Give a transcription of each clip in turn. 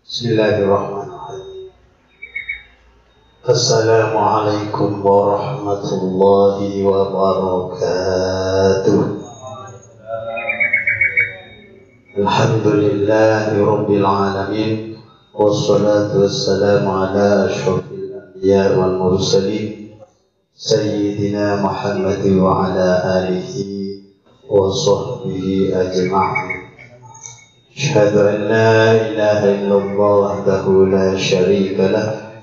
Bismillahirrahmanirrahim. Assalamualaikum warahmatullahi wabarakatuh. Alhamdulillahi rabbil alamin. Wassalatu wassalamu ala asyrafil anbiya wal mursalin Sayyidina Muhammadin wa ala alihi wa sahbihi ajma'in. أشهد أن لا إله إلا الله وحده لا شريك له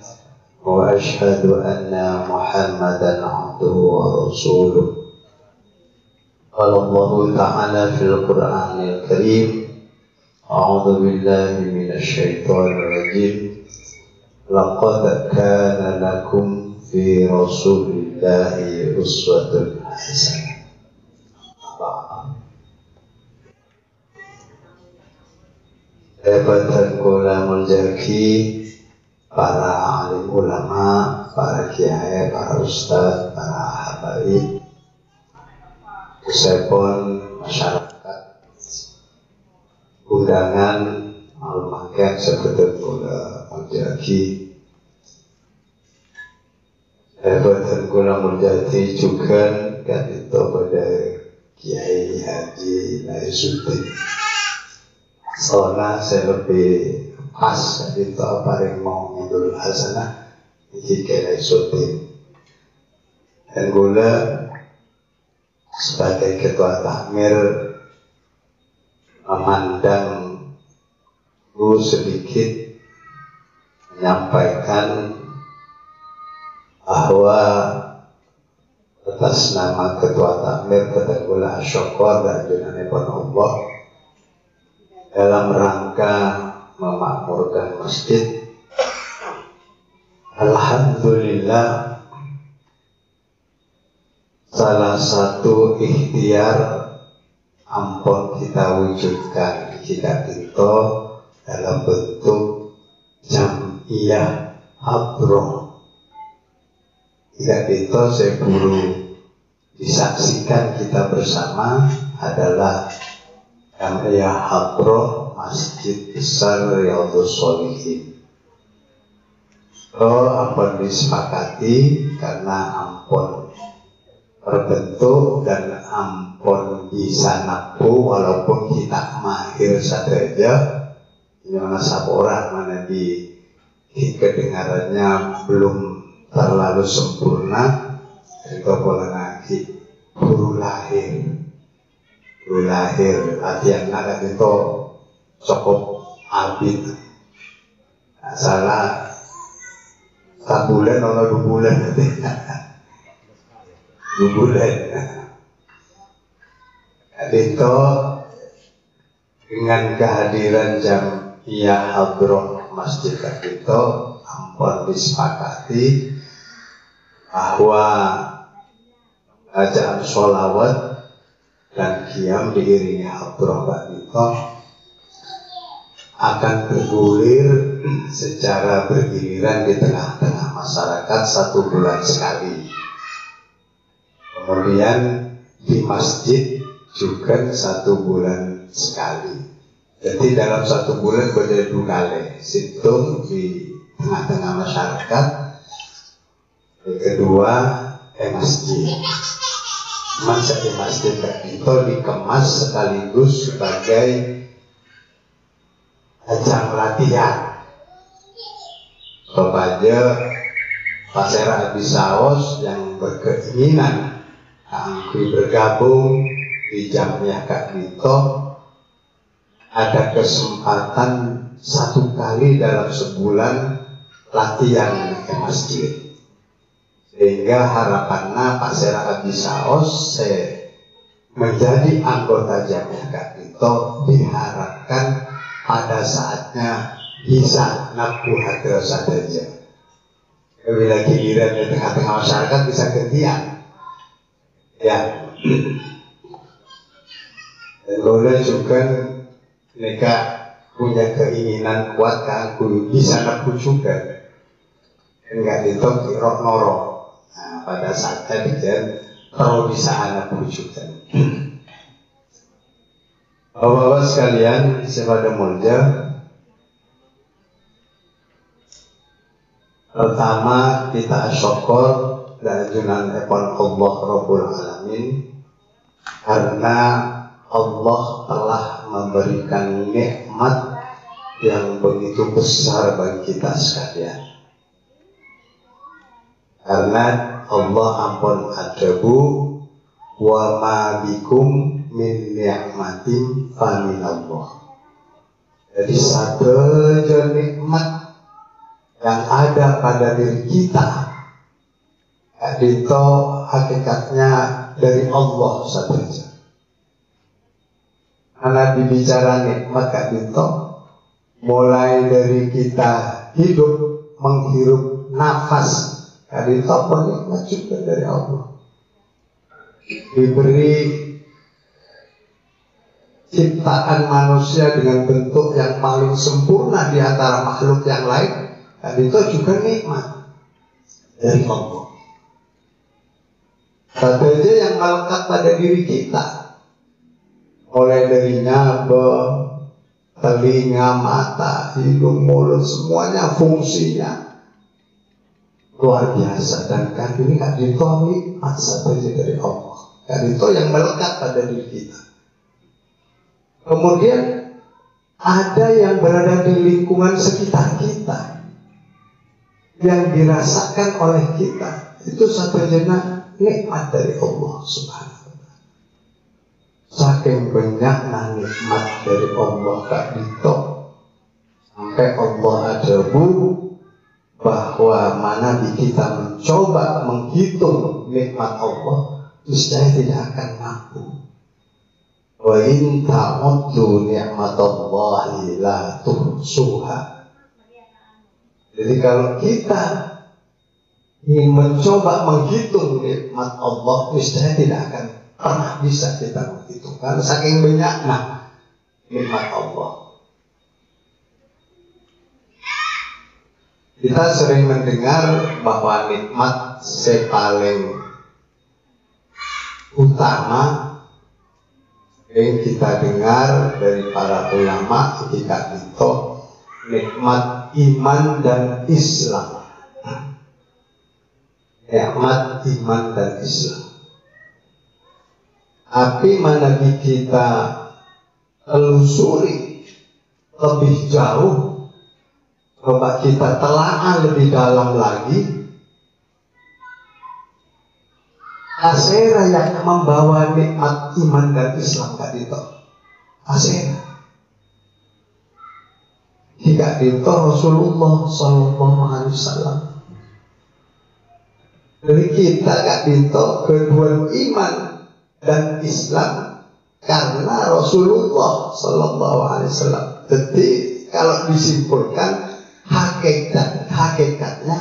وأشهد أن محمدا عبده ورسوله. قال الله تعالى في القرآن الكريم أعوذ بالله من الشيطان الرجيم لقد كان لكم في رسول الله أسوة حسنة. Hebatan kula muljaki para alim ulama, para kiai, para ustadz, para habaib, usepon masyarakat, undangan almaken sebetulnya kula muljaki. Hebatan kula muljaki juga kan itu pada Kiai Haji Naisuddin. Soalnya saya lebih pas itu apa yang mau ngidul hasanah ini Kiai Naisuddin. Dan gula sebagai ketua takmir memandang sedikit menyampaikan bahwa atas nama ketua takmir kata gula syukur dan junanipun Allah dalam rangka memakmurkan masjid. Alhamdulillah, salah satu ikhtiar ampun kita wujudkan kita itu dalam bentuk jam'iyah hadroh. Tidak itu saya perlu disaksikan kita bersama adalah Jam'iyah Hadroh Masjid Besar Riyadhus Shalihin. Ampun disepakati karena ampun terbentuk dan ampun bisa nabu walaupun kita mahir saja. Yang sapora mana di kedengarannya belum terlalu sempurna. Itu boleh lagi baru lahir latihan nak itu cukup abid salah 1 bulan atau 2 bulan 2 bulan itu dengan kehadiran Jam'iyah Hadroh Masjid itu ampun disepakati bahwa bacaan sholawat dan qiyam diiringi hadroh itu akan bergulir secara bergiliran di tengah-tengah masyarakat 1 bulan sekali. Kemudian di masjid juga 1 bulan sekali. Jadi dalam 1 bulan menjadi 2 kali. Situ di tengah-tengah masyarakat. Yang kedua masjid. Masa di masjid itu dikemas sekaligus sebagai ajang latihan kepada pasera Abisaos yang berkeinginan angkui bergabung di Jam'iyah Kakito ada kesempatan 1 kali dalam sebulan latihan ke masjid. Sehingga harapannya Pak Sera Abisaos menjadi anggota Jam'iyah Kakito diharapkan pada saatnya bisa nabu hadroh saja. Bila giliran di tengah-tengah masyarakat bisa gantian. Ya. Dan boleh juga mereka punya keinginan kuat kan bisa nabu juga. Enggak itu kirok norok. Nah, pada saatnya dia perlu bisa anak wujudkan. Bapak-bapak sekalian, sepada mulia, Pertama, kita syukur dan junan epon Allah Rabbul Alamin, karena Allah telah memberikan nikmat yang begitu besar bagi kita sekalian. Karena Allah ampun adabu wa ma bikum min ni'matin fa min Allah. Jadi satu nikmat yang ada pada diri kita itu hakikatnya dari Allah saja. Karena dibicara nikmat itu mulai dari kita hidup, menghirup nafas, itu nikmat juga dari Allah. Diberi ciptaan manusia dengan bentuk yang paling sempurna di antara makhluk yang lain, dan itu juga nikmat dari Allah. Satu aja yang melekat pada diri kita, mulai dari nyaba, telinga, mata, hidung, mulut, semuanya fungsinya luar biasa. Dan kan ini nikmat satu aja dari Allah. Dan itu yang melekat pada diri kita. Kemudian ada yang berada di lingkungan sekitar kita, yang dirasakan oleh kita, itu satu jenis nikmat dari Allah Subhanahu wa ta'ala. Saking banyaknya nikmat dari Allah tak ditok, sampai Allah adabu bahwa mana kita mencoba menghitung nikmat Allah, niscaya tidak akan mampu. Wa in ta'uddu ni'matallahi la tuhsuha. Jadi kalau kita ingin mencoba menghitung nikmat Allah, niscaya tidak akan pernah bisa kita menghitung, karena saking banyaknya nikmat Allah. Kita sering mendengar bahwa nikmat paling utama yang kita dengar dari para ulama ketika itu nikmat iman dan Islam. Nikmat iman dan Islam. Tapi mana kita telusuri lebih jauh, coba kita telaah lebih dalam lagi, asera yang membawa nikmat iman dan Islam tadi itu asera. Jika itu Rasulullah Sallallahu Alaihi Wasallam. Jadi kita gak pintu kedua iman dan Islam karena Rasulullah Sallallahu Alaihi Wasallam. Jadi kalau disimpulkan hakikatnya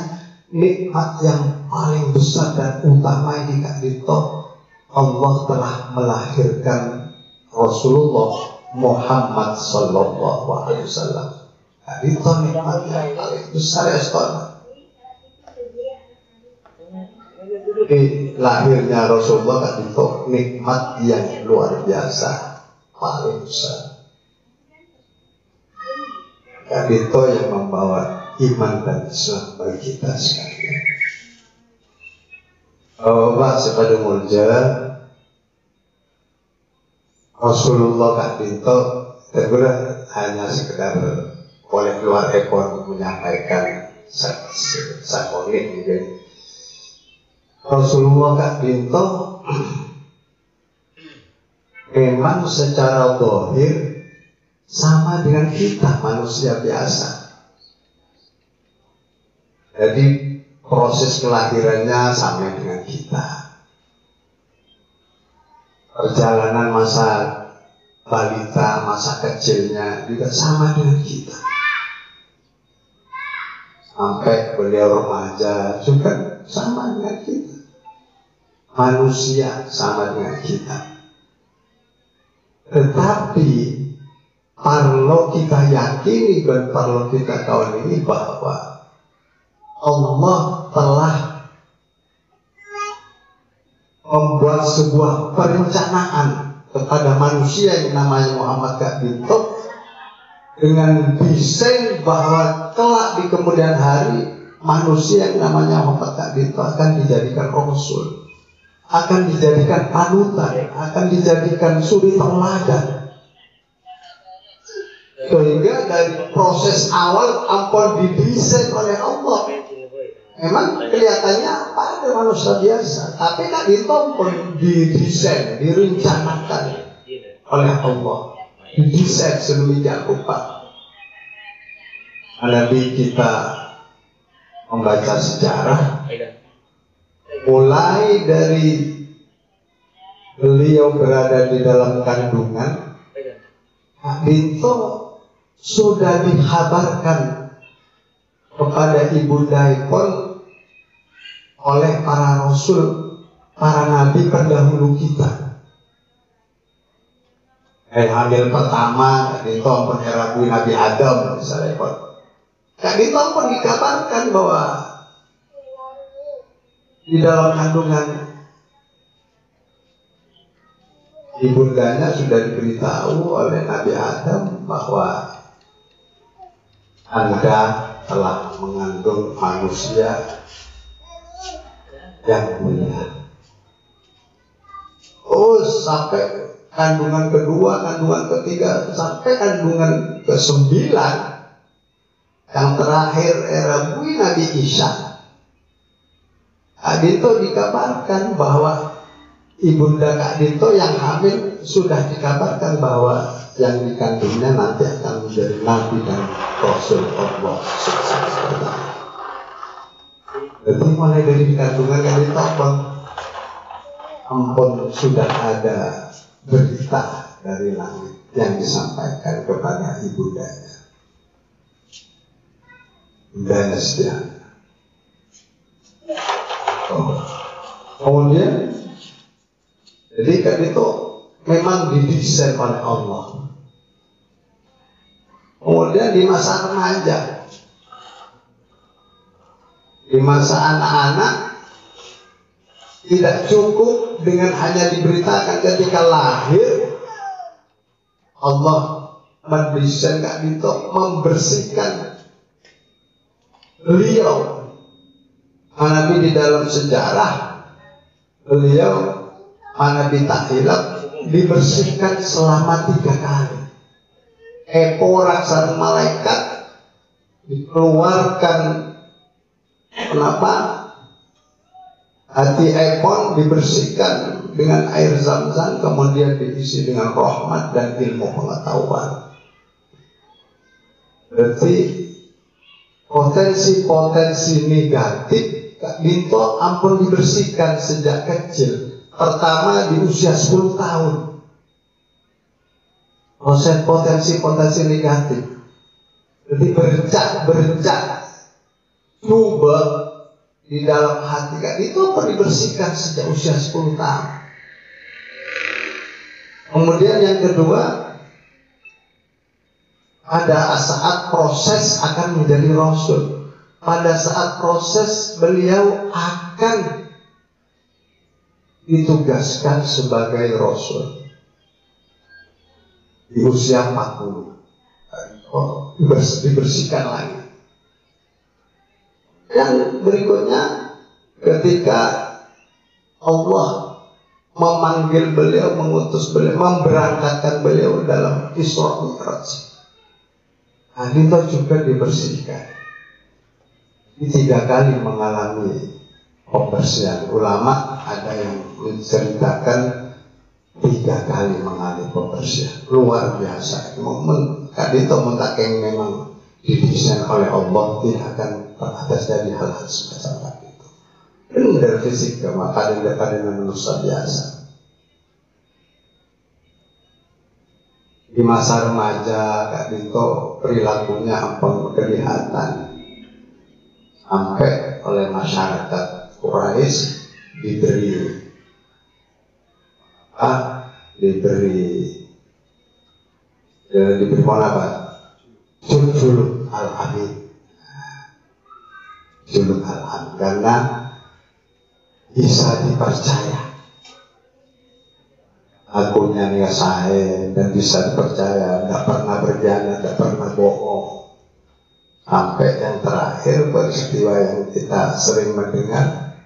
nikmat yang paling besar dan utama yang itu Allah telah melahirkan Rasulullah Muhammad Sallallahu Alaihi Wasallam. Itu nikmat yang paling besar ya saudara. Di lahirnya Rasulullah kan itu nikmat yang luar biasa, paling besar. Dan itu yang membawa iman dan Islam bagi kita sekalian. Pak sepada mulja Rasulullah kan itu terguna hanya sekedar oleh keluar ekor menyampaikan sakonik mungkin. Rasulullah Kak Binto memang secara zahir sama dengan kita manusia biasa. Jadi proses kelahirannya sama dengan kita. Perjalanan masa balita, masa kecilnya juga sama dengan kita. Sampai beliau remaja juga sama dengan kita. Manusia sama dengan kita. Tetapi perlu kita yakini dan perlu kita tahu ini bahwa Allah telah membuat sebuah perencanaan kepada manusia yang namanya Muhammad Kabinto dengan desain bahwa kelak di kemudian hari manusia yang namanya Muhammad Kak Dinto akan dijadikan rasul, akan dijadikan panutan, akan dijadikan suri tauladan. Sehingga dari proses awal ampun didesain oleh Allah. Memang kelihatannya apa, ada manusia biasa, tapi Kak Dinto pun didesain, direncanakan oleh Allah, didesain sedemikian rupa. Nabi kita membaca sejarah, mulai dari beliau berada di dalam kandungan, Kak Dinto sudah dikabarkan kepada ibunda pun oleh para rasul, para nabi pendahulu kita. Hamil pertama Kak Dinto pun erabui Nabi Adam misalnya pun. Kak Dinto pun dikabarkan bahwa di dalam kandungan ibundanya sudah diberitahu oleh Nabi Adam bahwa Anda telah mengandung manusia yang mulia. Oh, sampai kandungan kedua, kandungan ketiga, sampai kandungan ke-9 yang terakhir erabui Nabi Isa. Kak Dinto dikabarkan bahwa ibunda Kak Dinto yang hamil sudah dikabarkan bahwa yang dikandungnya nanti akan menjadi nabi dan rasul Allah. Jadi mulai dari kandungan Kak Dinto ampun sudah ada berita dari langit yang disampaikan kepada ibundanya. Ibundanya sedianya. Kemudian jadi Kak Dinto memang didesain oleh Allah. Kemudian di masa remaja, di masa anak-anak, tidak cukup dengan hanya diberitakan ketika lahir. Allah mendesain Kak Dinto, membersihkan beliau. Nabi di dalam sejarah beliau Nabi tak hilap dibersihkan selama 3 kali. Eporak sang malaikat dikeluarkan. Kenapa? Hati Epon dibersihkan dengan air Zam-Zam, kemudian diisi dengan rahmat dan ilmu pengetahuan. Berarti potensi-potensi negatif Kak Dinto ampun dibersihkan sejak kecil. Pertama di usia 10 tahun. Proses potensi-potensi negatif. Jadi bercak coba di dalam hati Kak Dinto ampun dibersihkan sejak usia 10 tahun. Kemudian yang kedua, pada saat proses akan menjadi rasul. Pada saat proses beliau akan ditugaskan sebagai rasul di usia 40. Dibersihkan lagi. Yang berikutnya, ketika Allah memanggil beliau, mengutus beliau, memberangkatkan beliau dalam Isra Mi'raj, Dinto juga dibersihkan. 3 kali mengalami pembersihan. Ulama ada yang menceritakan 3 kali mengalami pembersihan. Luar biasa. Kak Dinto mentakeng memang didesain oleh Allah, tidak akan pernah terjadi hal-hal semacam itu. Ini dari fisika, maka dengan manusia biasa. Di masa remaja Kak Dinto perilakunya ampun kelihatan, sampai oleh masyarakat Quraisy diberi apa? Juluk al-Amin. Juluk al-Amin karena bisa dipercaya. Akunya nih saya dan bisa dipercaya, tidak pernah berkhianat, tidak pernah bohong. Sampai yang terakhir peristiwa yang kita sering mendengar,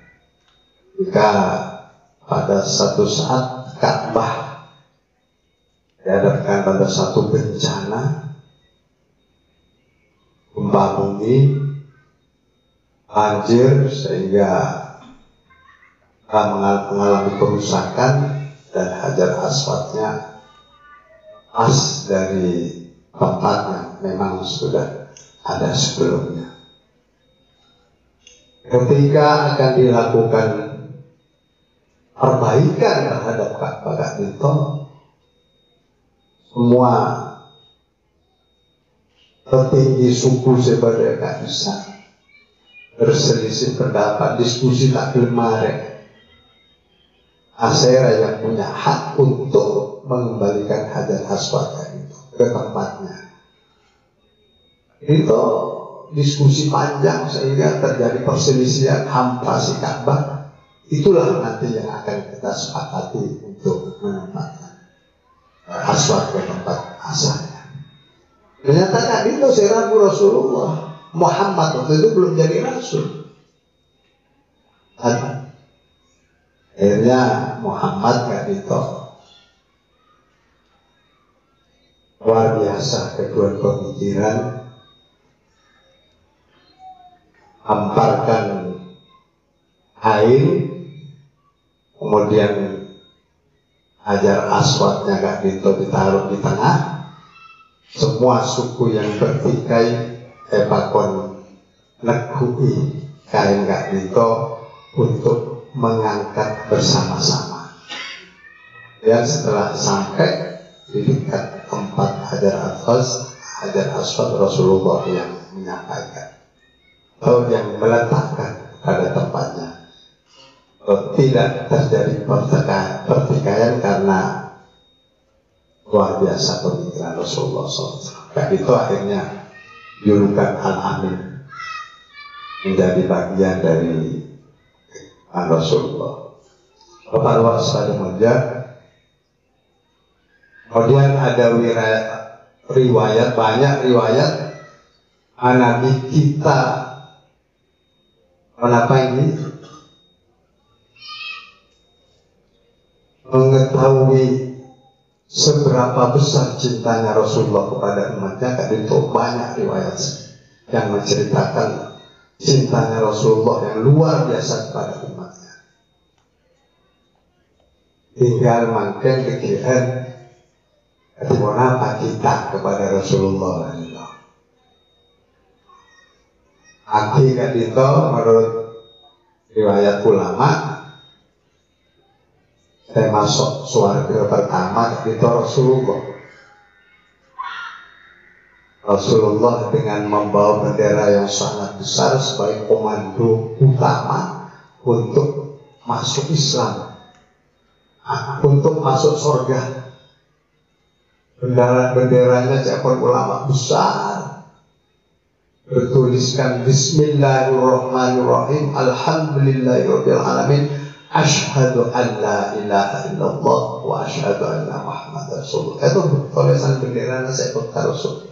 jika pada satu saat Ka'bah dihadapkan pada satu bencana, gempa bumi, banjir, sehingga mengalami kerusakan dan Hajar Aswadnya pas dari tempat yang memang sudah ada sebelumnya. Ketika akan dilakukan perbaikan terhadap Ka'bah itu, semua petinggi suku sebagai Kaisar berselisih pendapat, diskusi tak gelmare. Asyera yang punya hak untuk mengembalikan Hajar Aswad itu ke tempatnya. Itu diskusi panjang sehingga terjadi perselisihan hampasi Ka'bah. Itulah nanti yang akan kita sepakati untuk menempatkan Aswad ke tempat asalnya. Ternyata kan itu serabu Rasulullah Muhammad waktu itu belum jadi rasul. Akhirnya Muhammad kan itu luar biasa kedua pemikiran, hamparkan air, kemudian Hajar Aswadnya Kak Dinto ditaruh di tengah. Semua suku yang bertikai pakon negui kain Kak Dinto untuk mengangkat bersama-sama. Dan setelah sampai di dekat tempat Hajar Aswad, Rasulullah yang menyampaikan atau yang meletakkan pada tempatnya. Tidak terjadi pertikaian karena luar biasa pemikiran Rasulullah SAW. Dan itu akhirnya julukan Al-Amin menjadi bagian dari Rasulullah. Bapak luas pada mulia. Kemudian ada riwayat, banyak riwayat Nabi kita kenapa ini mengetahui seberapa besar cintanya Rasulullah kepada umatnya. Kan itu banyak riwayat yang menceritakan cintanya Rasulullah yang luar biasa kepada umatnya. Tinggal makin kekian apa kita kepada Rasulullah. Akhirnya itu menurut riwayat ulama, saya masuk surga pertama itu Rasulullah dengan membawa bendera yang sangat besar sebagai komando utama untuk masuk Islam, untuk masuk surga. Benderanya Ja'far ulama besar, bertuliskan Bismillahirrahmanirrahim, Alhamdulillahirabbil alamin, Asyhadu an la ilaha illallah wa asyhadu anna Muhammadar Rasulullah. Itu tulisan bendera Ja'far Rasul.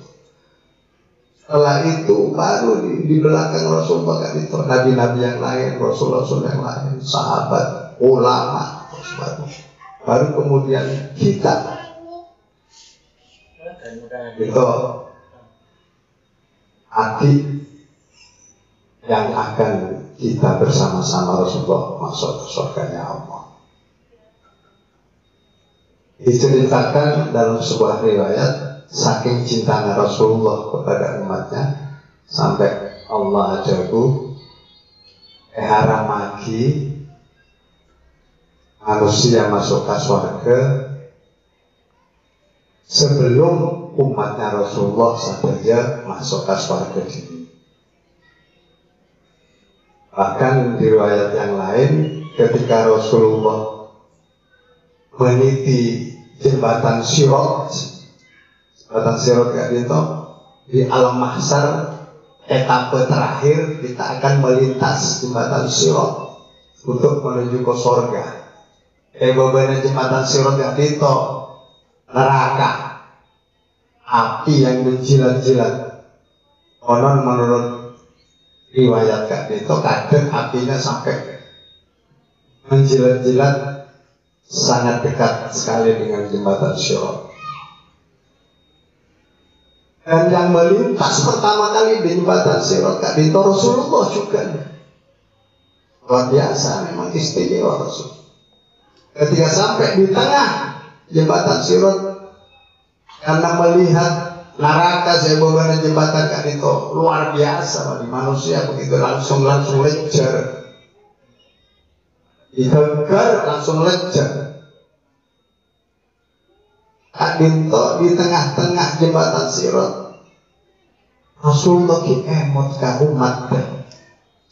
Setelah itu baru di belakang Rasulullah kan itu nabi-nabi yang lain, rasul-rasul yang lain, sahabat, ulama, baru kemudian kita. Itu hati yang akan kita bersama-sama Rasulullah masuk ke surganya Allah. Diceritakan dalam sebuah riwayat, saking cintanya Rasulullah kepada umatnya sampai Allah ajabu haram lagi manusia masuk ke surga sebelum umatnya Rasulullah saja masuk ke surga ini. Bahkan di riwayat yang lain, ketika Rasulullah meniti jembatan Sirat itu di Alam Mahsyar, etape terakhir kita akan melintas jembatan Sirat untuk menuju ke surga. Beberapa jembatan Sirat yang itu neraka, api yang menjilat-jilat Konon menurut riwayat Kak Dito kadang apinya sampai menjilat-jilat sangat dekat sekali dengan jembatan Syirot. Dan yang melintas pertama kali di jembatan Syirot Kak Dito Rasulullah juga. Luar biasa, memang istimewa Rasul. Ketika sampai di tengah jembatan Syirot, karena melihat neraka saya bawa jembatan Kak Dito luar biasa bagi manusia, begitu langsung lejar. Dihegar langsung lejar. Kak Dito di tengah-tengah jembatan Syirot, Rasulullah ki emot ka umat,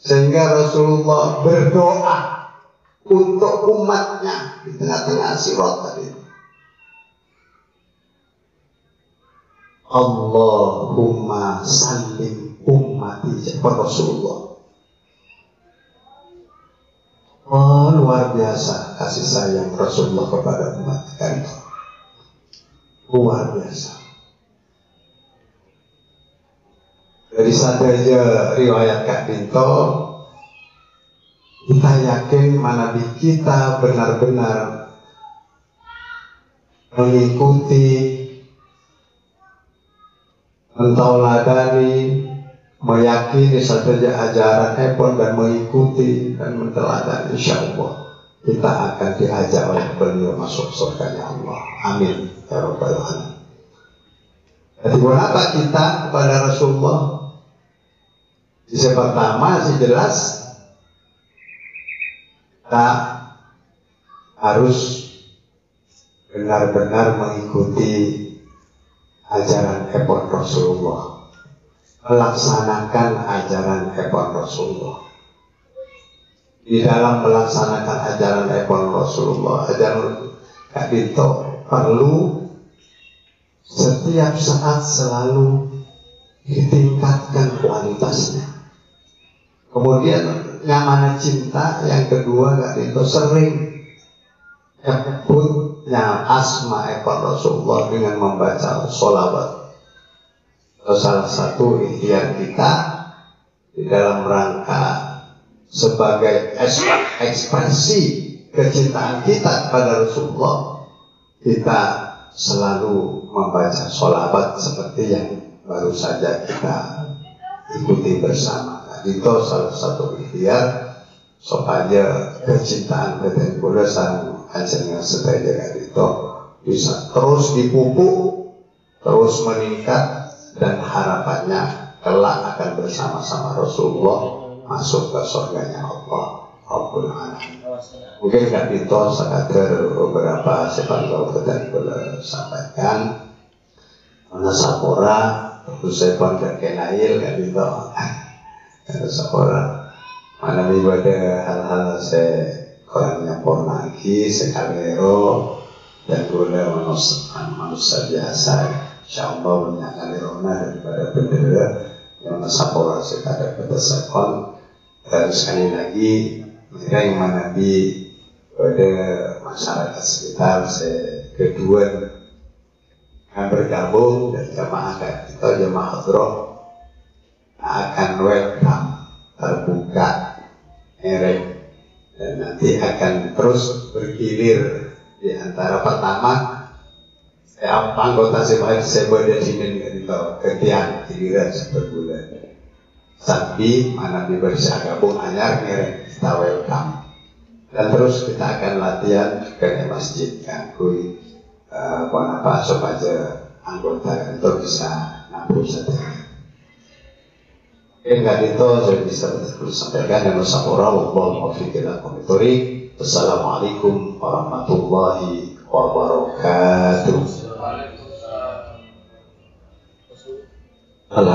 sehingga Rasulullah berdoa untuk umatnya di tengah-tengah Syirot tadi. Allahumma sallim ummati, jawab Rasulullah. Oh, luar biasa kasih sayang Rasulullah kepada umat kan. Luar biasa. Dari saja riwayat Kak Dito, kita yakin Nabi kita benar-benar mengikuti, mentauladani, meyakini saja ajaran Epon dan mengikuti dan menteladani, insya Allah kita akan diajak oleh beliau masuk surganya Allah. Amin ya Rabbal Alamin. Jadi kenapa kita kepada Rasulullah? Yang pertama sih jelas kita harus benar-benar mengikuti ajaran Epon Rasulullah, melaksanakan ajaran Epon Rasulullah. Di dalam melaksanakan ajaran Epon Rasulullah, ajaran Kak Dito perlu setiap saat selalu ditingkatkan kualitasnya. Kemudian nyamana cinta, yang kedua Kak Dito sering nyebutnya asma Epon Rasulullah dengan membaca sholawat. Salah satu ikhtiar kita di dalam rangka sebagai ekspresi kecintaan kita kepada Rasulullah, kita selalu membaca sholawat seperti yang baru saja kita ikuti bersama. Itu salah satu ikhtiar supaya kecintaan dan kudasan ajarnya setelah itu bisa terus dipupuk, terus meningkat, dan harapannya kelak akan bersama-sama Rasulullah masuk ke surganya Allah Rabbul Alamin. Mungkin Kak Dito sekadar beberapa sepandau dan boleh sampaikan. Mana Sapora, terus saya pun kenail Kak Dito. Sapora, mana ibadah hal-hal saya kurang nyampur lagi, sekalero dan boleh manusia biasa. Insyaallah banyak kali rona daripada bendera yang Sapora sekadar berdasarkan. Dan sekali lagi yang Nabi pada masyarakat sekitar kedua yang bergabung dan jamaah kita jamaah hadroh akan welcome, terbuka, erek, dan nanti akan terus bergilir di antara pertama anggota saya berdasarkan dari ketian giliran seberbulan. Tapi mana bisa gabung anyar ngereng kita welcome, dan terus kita akan latihan juga di masjid kangkui apa supaya anggota itu bisa nabung saja. Enggak itu saya bisa sampaikan dengan Sapora. Wassalamualaikum warahmatullahi wabarakatuh.